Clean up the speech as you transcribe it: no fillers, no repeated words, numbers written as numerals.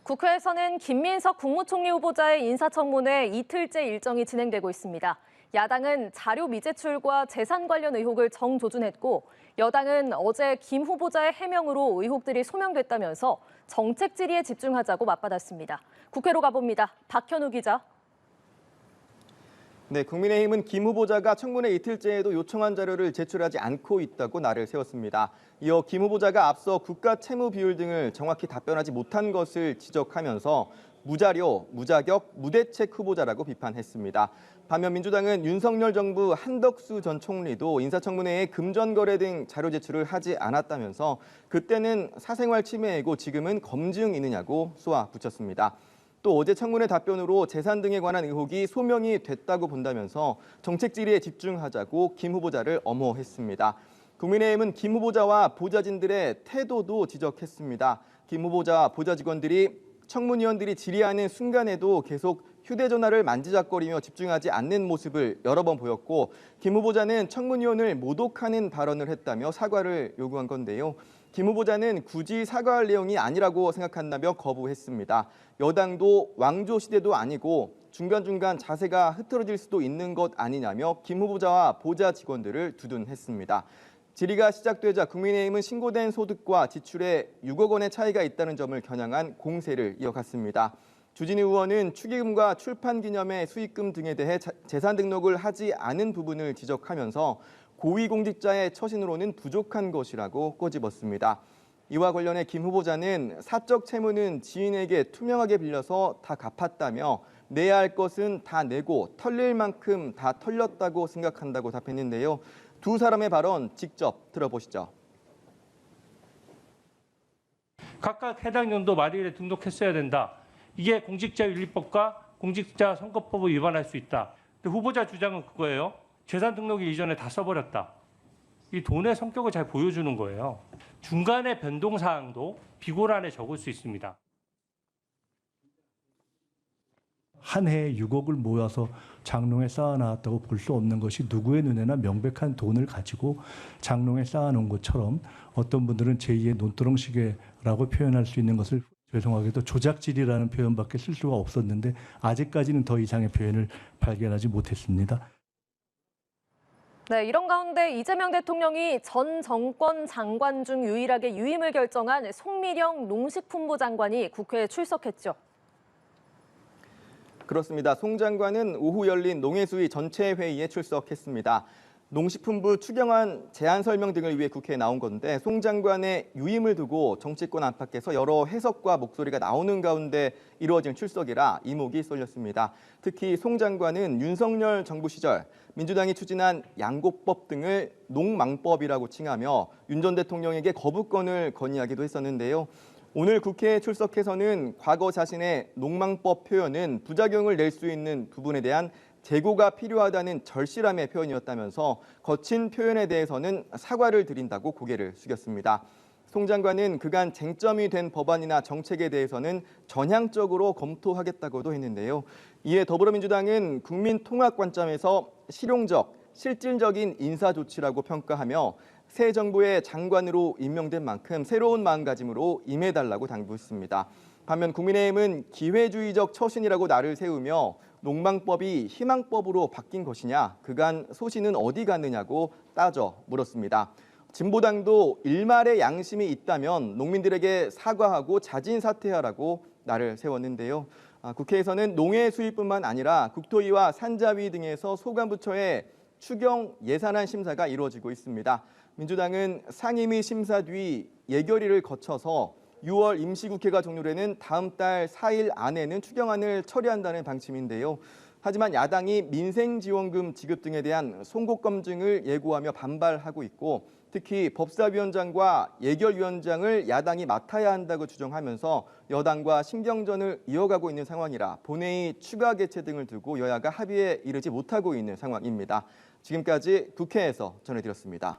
국회에서는 김민석 국무총리 후보자의 인사청문회 이틀째 일정이 진행되고 있습니다. 야당은 자료 미제출과 재산 관련 의혹을 정조준했고 여당은 어제 김 후보자의 해명으로 의혹들이 소명됐다면서 정책 질의에 집중하자고 맞받았습니다. 국회로 가봅니다. 박현우 기자. 네, 국민의힘은 김 후보자가 청문회 이틀째에도 요청한 자료를 제출하지 않고 있다고 날을 세웠습니다. 이어 김 후보자가 앞서 국가 채무 비율 등을 정확히 답변하지 못한 것을 지적하면서 무자료, 무자격, 무대책 후보자라고 비판했습니다. 반면 민주당은 윤석열 정부 한덕수 전 총리도 인사청문회에 금전거래 등 자료 제출을 하지 않았다면서 그때는 사생활 침해이고 지금은 검증이느냐고 쏘아붙였습니다. 또 어제 청문회 답변으로 재산 등에 관한 의혹이 소명이 됐다고 본다면서 정책 질의에 집중하자고 김 후보자를 엄호했습니다. 국민의힘은 김 후보자와 보좌진들의 태도도 지적했습니다. 김 후보자와 보좌 직원들이 청문위원들이 질의하는 순간에도 계속 휴대전화를 만지작거리며 집중하지 않는 모습을 여러 번 보였고 김 후보자는 청문위원을 모독하는 발언을 했다며 사과를 요구한 건데요. 김 후보자는 굳이 사과할 내용이 아니라고 생각한다며 거부했습니다. 여당도 왕조 시대도 아니고 중간중간 자세가 흐트러질 수도 있는 것 아니냐며 김 후보자와 보좌 직원들을 두둔했습니다. 질의가 시작되자 국민의힘은 신고된 소득과 지출에 6억 원의 차이가 있다는 점을 겨냥한 공세를 이어갔습니다. 주진우 의원은 축의금과 출판 기념회 수익금 등에 대해 재산 등록을 하지 않은 부분을 지적하면서 고위공직자의 처신으로는 부족한 것이라고 꼬집었습니다. 이와 관련해 김 후보자는 사적 채무는 지인에게 투명하게 빌려서 다 갚았다며 내야 할 것은 다 내고 털릴 만큼 다 털렸다고 생각한다고 답했는데요. 두 사람의 발언 직접 들어보시죠. 각각 해당 연도 말일에 등록했어야 된다. 이게 공직자윤리법과 공직자선거법을 위반할 수 있다. 근데 후보자 주장은 그거예요. 재산 등록이 이전에 다 써버렸다. 이 돈의 성격을 잘 보여주는 거예요. 중간에 변동사항도 비고란에 적을 수 있습니다. 한 해에 6억을 모아서 장롱에 쌓아놨다고 볼 수 없는 것이 누구의 눈에나 명백한 돈을 가지고 장롱에 쌓아놓은 것처럼 어떤 분들은 제2의 논두렁시계라고 표현할 수 있는 것을 죄송하게도 조작질이라는 표현밖에 쓸 수가 없었는데 아직까지는 더 이상의 표현을 발견하지 못했습니다. 네, 이런 가운데 이재명 대통령이 전 정권 장관 중 유일하게 유임을 결정한 송미령 농식품부 장관이 국회에 출석했죠. 그렇습니다. 송 장관은 오후 열린 농해수위 전체 회의에 출석했습니다. 농식품부 추경안 제안 설명 등을 위해 국회에 나온 건데 송 장관의 유임을 두고 정치권 안팎에서 여러 해석과 목소리가 나오는 가운데 이루어진 출석이라 이목이 쏠렸습니다. 특히 송 장관은 윤석열 정부 시절 민주당이 추진한 양곡법 등을 농망법이라고 칭하며 윤 전 대통령에게 거부권을 건의하기도 했었는데요. 오늘 국회에 출석해서는 과거 자신의 농망법 표현은 부작용을 낼 수 있는 부분에 대한 재고가 필요하다는 절실함의 표현이었다면서 거친 표현에 대해서는 사과를 드린다고 고개를 숙였습니다. 송 장관은 그간 쟁점이 된 법안이나 정책에 대해서는 전향적으로 검토하겠다고도 했는데요. 이에 더불어민주당은 국민 통합 관점에서 실용적, 실질적인 인사 조치라고 평가하며 새 정부의 장관으로 임명된 만큼 새로운 마음가짐으로 임해달라고 당부했습니다. 반면 국민의힘은 기회주의적 처신이라고 날을 세우며 농망법이 희망법으로 바뀐 것이냐, 그간 소신은 어디 갔느냐고 따져 물었습니다. 진보당도 일말의 양심이 있다면 농민들에게 사과하고 자진 사퇴하라고 날을 세웠는데요. 국회에서는 농해 수위뿐만 아니라 국토위와 산자위 등에서 소관부처의 추경 예산안 심사가 이루어지고 있습니다. 민주당은 상임위 심사 뒤 예결위를 거쳐서 6월 임시국회가 종료되는 다음 달 4일 안에는 추경안을 처리한다는 방침인데요. 하지만 야당이 민생지원금 지급 등에 대한 송곳 검증을 예고하며 반발하고 있고 특히 법사위원장과 예결위원장을 야당이 맡아야 한다고 주장하면서 여당과 신경전을 이어가고 있는 상황이라 본회의 추가 개최 등을 두고 여야가 합의에 이르지 못하고 있는 상황입니다. 지금까지 국회에서 전해드렸습니다.